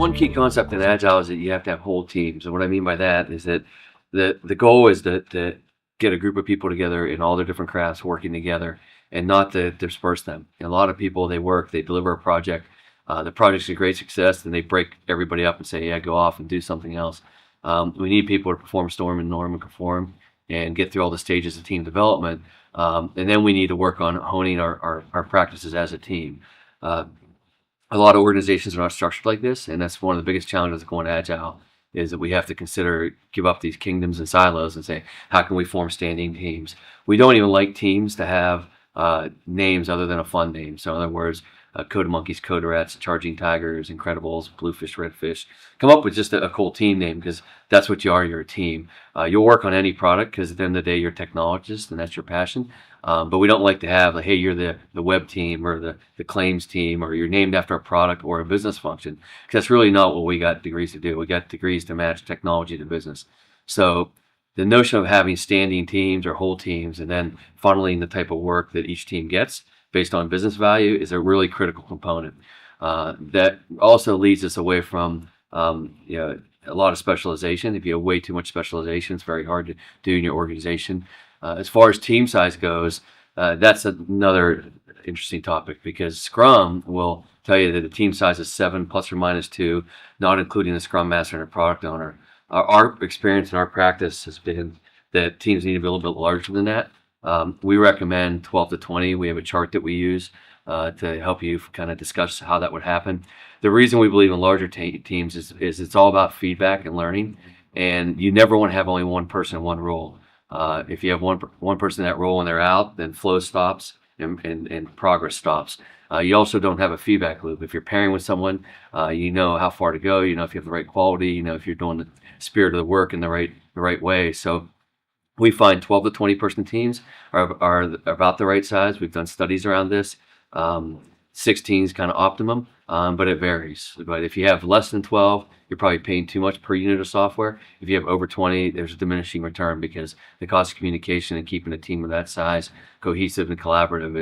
One key concept in Agile is that you have to have whole teams. And what I mean by that is that the goal is to get a group of people together in all their different crafts working together and not to disperse them. And a lot of people, they deliver a project. The project's a great success, and they break everybody up and say, yeah, go off and do something else. We need people to perform storm and norm and conform and get through all the stages of team development. And then we need to work on honing our practices as a team. A lot of organizations are not structured like this, and that's one of the biggest challenges of going agile, is that we have to give up these kingdoms and silos and say, how can we form standing teams? We don't even like teams to have names other than a fun name. So in other words, Code Monkeys, Code Rats, Charging Tigers, Incredibles, Bluefish, Redfish. Come up with just a cool team name, because that's what you are. You're a team. You'll work on any product because at the end of the day, you're a technologist and that's your passion. But we don't like to have, like, hey, you're the web team or the claims team, or you're named after a product or a business function, because that's really not what we got degrees to do. We got degrees to match technology to business. So the notion of having standing teams or whole teams and then funneling the type of work that each team gets based on business value is a really critical component. That also leads us away from a lot of specialization. If you have way too much specialization, it's very hard to do in your organization. As far as team size goes, that's another interesting topic, because Scrum will tell you that the team size is 7 plus or minus 2, not including the Scrum Master and a product owner. Our experience and our practice has been that teams need to be a little bit larger than that. We recommend 12 to 20. We have a chart that we use to help you kind of discuss how that would happen. The reason we believe in larger teams is it's all about feedback and learning, and you never want to have only one person in one role. If you have one person in that role and they're out, then flow stops and progress stops. You also don't have a feedback loop. If you're pairing with someone, you know how far to go. You know if you have the right quality. You know if you're doing the spirit of the work in the right way. So we find 12 to 20 person teams are about the right size. We've done studies around this. 16 is kind of optimum, but it varies. But if you have less than 12, you're probably paying too much per unit of software. If you have over 20, there's a diminishing return, because the cost of communication and keeping a team of that size cohesive and collaborative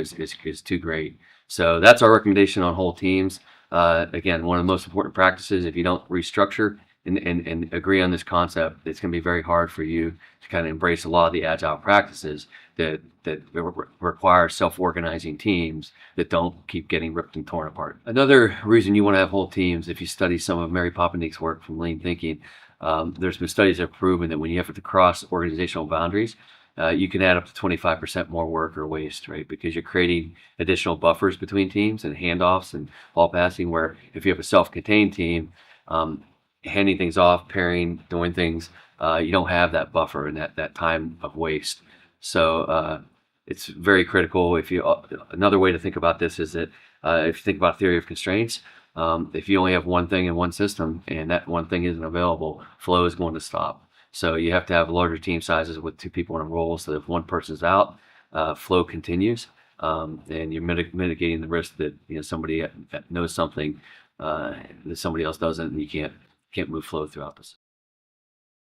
is too great. So that's our recommendation on whole teams. Again, one of the most important practices, if you don't restructure and agree on this concept, it's going to be very hard for you to kind of embrace a lot of the agile practices that require self-organizing teams that don't keep getting ripped and torn apart. Another reason you want to have whole teams, if you study some of Mary Poppendick's work from Lean Thinking, there's been studies that have proven that when you have to cross organizational boundaries, you can add up to 25% more work or waste, right? Because you're creating additional buffers between teams and handoffs and ball passing, where if you have a self-contained team, handing things off, pairing, doing things, you don't have that buffer and that time of waste. So it's very critical. Another way to think about this is that if you think about theory of constraints, if you only have one thing in one system and that one thing isn't available, flow is going to stop. So you have to have larger team sizes with 2 people in a role, so that if one person's out, flow continues, and you're mitigating the risk that somebody knows something that somebody else doesn't, and you can't move flow throughout this.